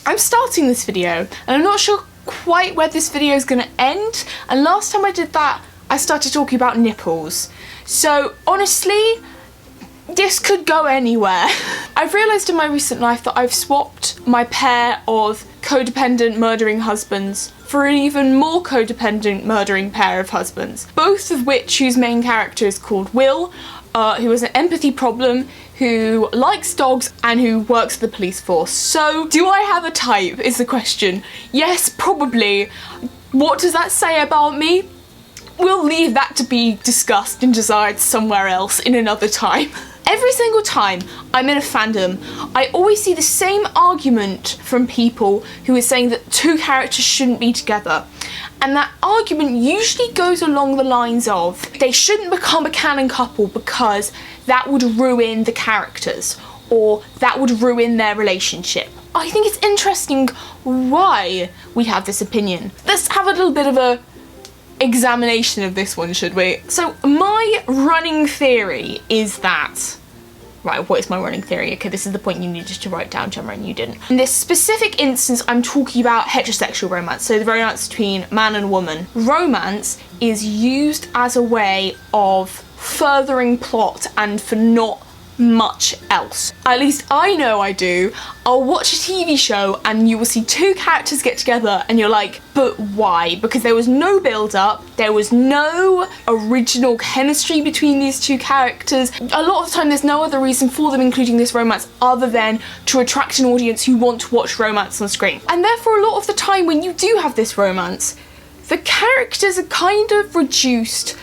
I'm starting this video and I'm not sure quite where this video is going to end, and last time I did that I started talking about nipples. So honestly, this could go anywhere. I've realised in my recent life that I've swapped my pair of codependent murdering husbands for an even more codependent murdering pair of husbands, both of whose main character is called Will, who has an empathy problem, who likes dogs, and who works for the police force. So, do I have a type, is the question. Yes, probably. What does that say about me? We'll leave that to be discussed and decided somewhere else in another time. Every single time I'm in a fandom, I always see the same argument from people who are saying that two characters shouldn't be together. And that argument usually goes along the lines of, they shouldn't become a canon couple because that would ruin the characters, or that would ruin their relationship. I think it's interesting why we have this opinion. Let's have a little bit of a examination of this one, should we? So my running theory is that, right, what is my running theory? Okay, this is the point you needed to write down, Gemma, and you didn't. In this specific instance, I'm talking about heterosexual romance, so the romance between man and woman. Romance is used as a way of furthering plot and for not much else. At least I know I do. I'll watch a TV show and you will see two characters get together and you're like, but why? Because there was no build-up, there was no original chemistry between these two characters. A lot of the time there's no other reason for them including this romance other than to attract an audience who want to watch romance on screen. And therefore a lot of the time when you do have this romance, the characters are kind of reduced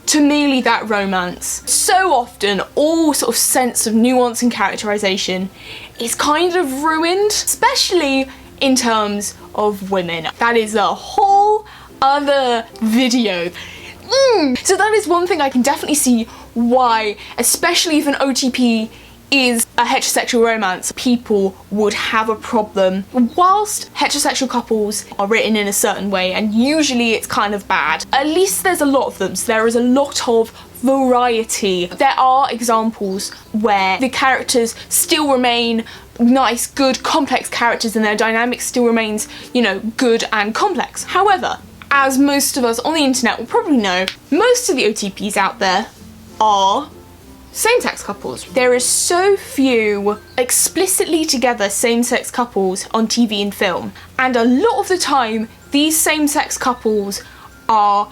to merely that romance. So often, all sort of sense of nuance and characterization is kind of ruined, especially in terms of women. That is a whole other video. So that is one thing I can definitely see why, especially if an OTP is a heterosexual romance, people would have a problem. Whilst heterosexual couples are written in a certain way, and usually it's kind of bad, at least there's a lot of them, so there is a lot of variety. There are examples where the characters still remain nice, good, complex characters, and their dynamic still remains, you know, good and complex. However, as most of us on the internet will probably know, most of the OTPs out there are same-sex couples. There are so few explicitly together same-sex couples on TV and film, and a lot of the time these same-sex couples are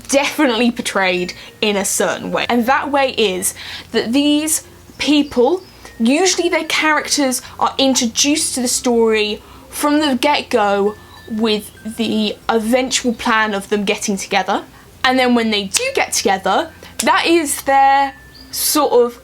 definitely portrayed in a certain way, and that way is that these people, usually their characters are introduced to the story from the get-go with the eventual plan of them getting together, and then when they do get together, that is their sort of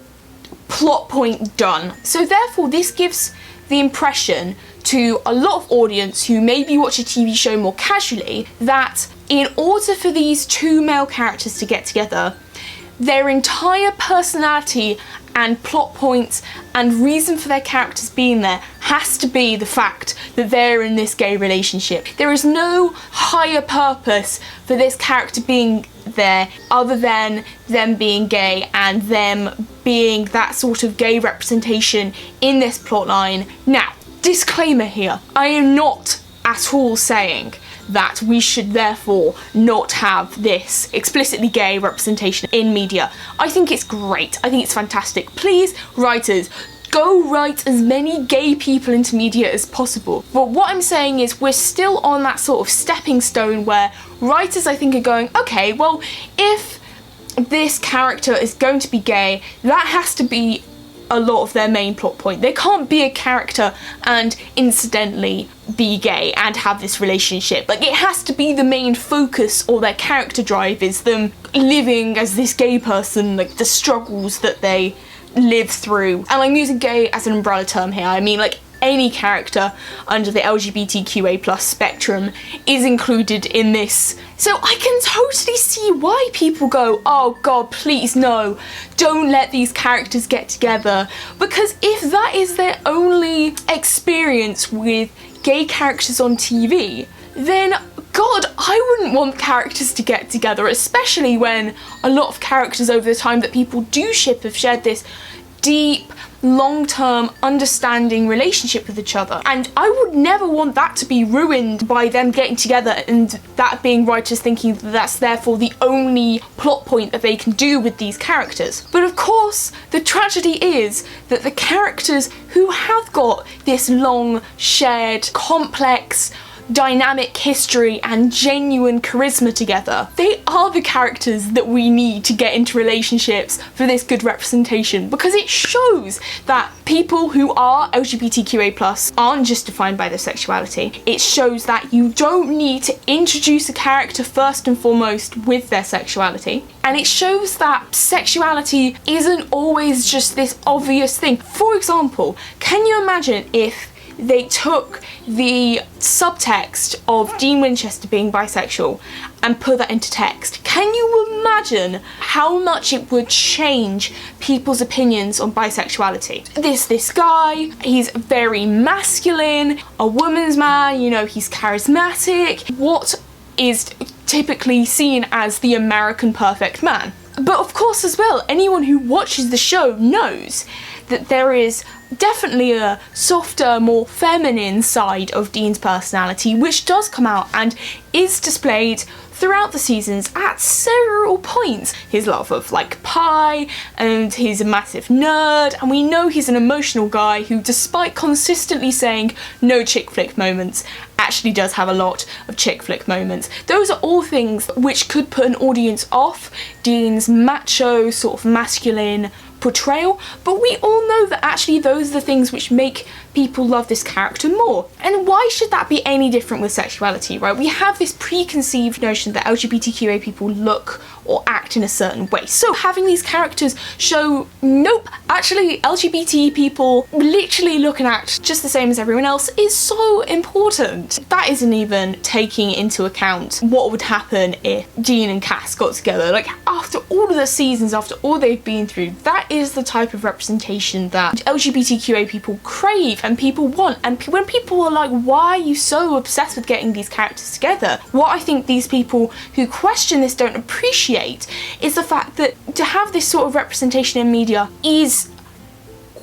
plot point done. So therefore this gives the impression to a lot of audience who maybe watch a TV show more casually that in order for these two male characters to get together, their entire personality and plot points and reason for their characters being there has to be the fact that they're in this gay relationship. There is no higher purpose for this character being there other than them being gay and them being that sort of gay representation in this plotline. Now, disclaimer here, I am not at all saying that we should therefore not have this explicitly gay representation in media. I think it's great, I think it's fantastic. Please, writers, go write as many gay people into media as possible. But what I'm saying is we're still on that sort of stepping stone where writers, I think, are going, okay, well, if this character is going to be gay, that has to be a lot of their main plot point. They can't be a character and incidentally be gay and have this relationship. Like, it has to be the main focus, or their character drive is them living as this gay person, like the struggles that they live through. And I'm using gay as an umbrella term here. I mean, like, any character under the LGBTQA+ spectrum is included in this. So I can totally see why people go, oh god, please no, don't let these characters get together. Because if that is their only experience with gay characters on TV, then god, I wouldn't want characters to get together, especially when a lot of characters over the time that people do ship have shared this deep, long-term understanding relationship with each other. And I would never want that to be ruined by them getting together and that being writers thinking that that's therefore the only plot point that they can do with these characters. But of course, the tragedy is that the characters who have got this long, shared, complex, dynamic history and genuine charisma together, they are the characters that we need to get into relationships for this good representation, because it shows that people who are LGBTQA+ aren't just defined by their sexuality. It shows that you don't need to introduce a character first and foremost with their sexuality, and it shows that sexuality isn't always just this obvious thing. For example, can you imagine if they took the subtext of Dean Winchester being bisexual and put that into text? Can you imagine how much it would change people's opinions on bisexuality? This guy, he's very masculine, a woman's man, you know, he's charismatic, what is typically seen as the American perfect man. But of course as well, anyone who watches the show knows that there is definitely a softer, more feminine side of Dean's personality, which does come out and is displayed throughout the seasons at several points. His love of like pie, and he's a massive nerd, and we know he's an emotional guy who, despite consistently saying no chick flick moments, actually does have a lot of chick flick moments. Those are all things which could put an audience off Dean's macho, sort of masculine portrayal, but we all know that actually those are the things which make people love this character more. And why should that be any different with sexuality, right? We have this preconceived notion that LGBTQA people look or act in a certain way. So having these characters show, nope, actually LGBT people literally look and act just the same as everyone else is so important. That isn't even taking into account what would happen if Dean and Cass got together. Like, after all of the seasons, after all they've been through, that is the type of representation that LGBTQA people crave and people want. And when people are like, why are you so obsessed with getting these characters together? What I think these people who question this don't appreciate is the fact that to have this sort of representation in media is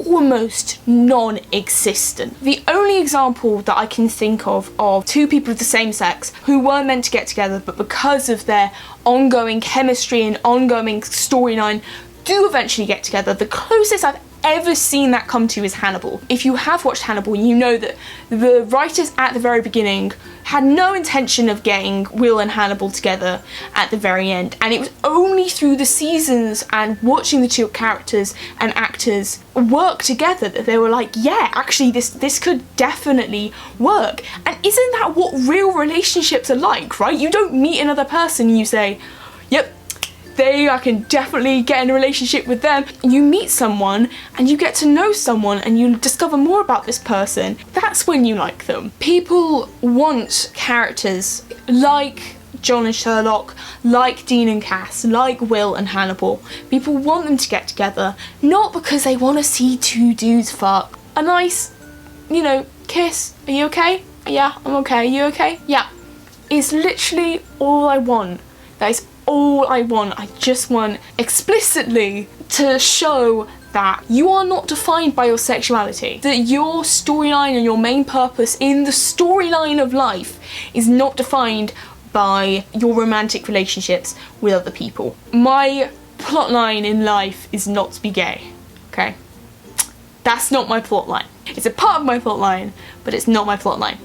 almost non-existent. The only example that I can think of two people of the same sex who were meant to get together, but because of their ongoing chemistry and ongoing storyline do eventually get together, the closest I've ever seen that come to is Hannibal. If you have watched Hannibal, you know that the writers at the very beginning had no intention of getting Will and Hannibal together at the very end, and it was only through the seasons and watching the two characters and actors work together that they were like, yeah, actually this could definitely work. And isn't that what real relationships are like, right? You don't meet another person and you say, yep, I can definitely get in a relationship with them. You meet someone and you get to know someone and you discover more about this person. That's when you like them. People want characters like John and Sherlock, like Dean and Cass, like Will and Hannibal. People want them to get together, not because they want to see two dudes fuck. A nice, you know, kiss. Are you okay? Yeah, I'm okay. Are you okay? Yeah. It's literally all I want. That is all I want. I just want explicitly to show that you are not defined by your sexuality, that your storyline and your main purpose in the storyline of life is not defined by your romantic relationships with other people. My plotline in life is not to be gay, okay? That's not my plotline. It's a part of my plotline, but it's not my plotline.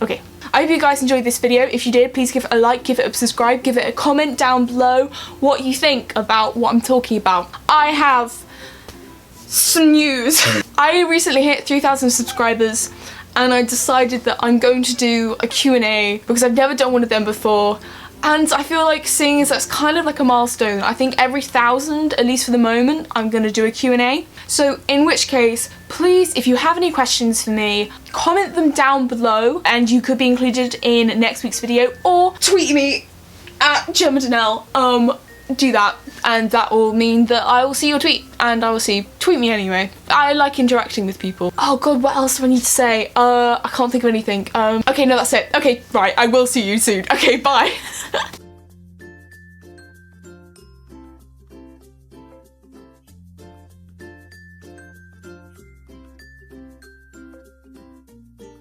Okay. I hope you guys enjoyed this video. If you did, please give it a like, give it a subscribe, give it a comment down below what you think about what I'm talking about. I have some news. I recently hit 3,000 subscribers and I decided that I'm going to do a Q&A because I've never done one of them before. And I feel like seeing as that's kind of like a milestone, I think every 1,000, at least for the moment, I'm gonna do a Q&A. So in which case, please, if you have any questions for me, comment them down below and you could be included in next week's video, or tweet me at Gemma Donnell. Do that, and that will mean that I will see your tweet, and I will see, tweet me anyway. I like interacting with people. Oh god, what else do I need to say? I can't think of anything. Okay, no, that's it. Okay, right, I will see you soon. Okay, bye.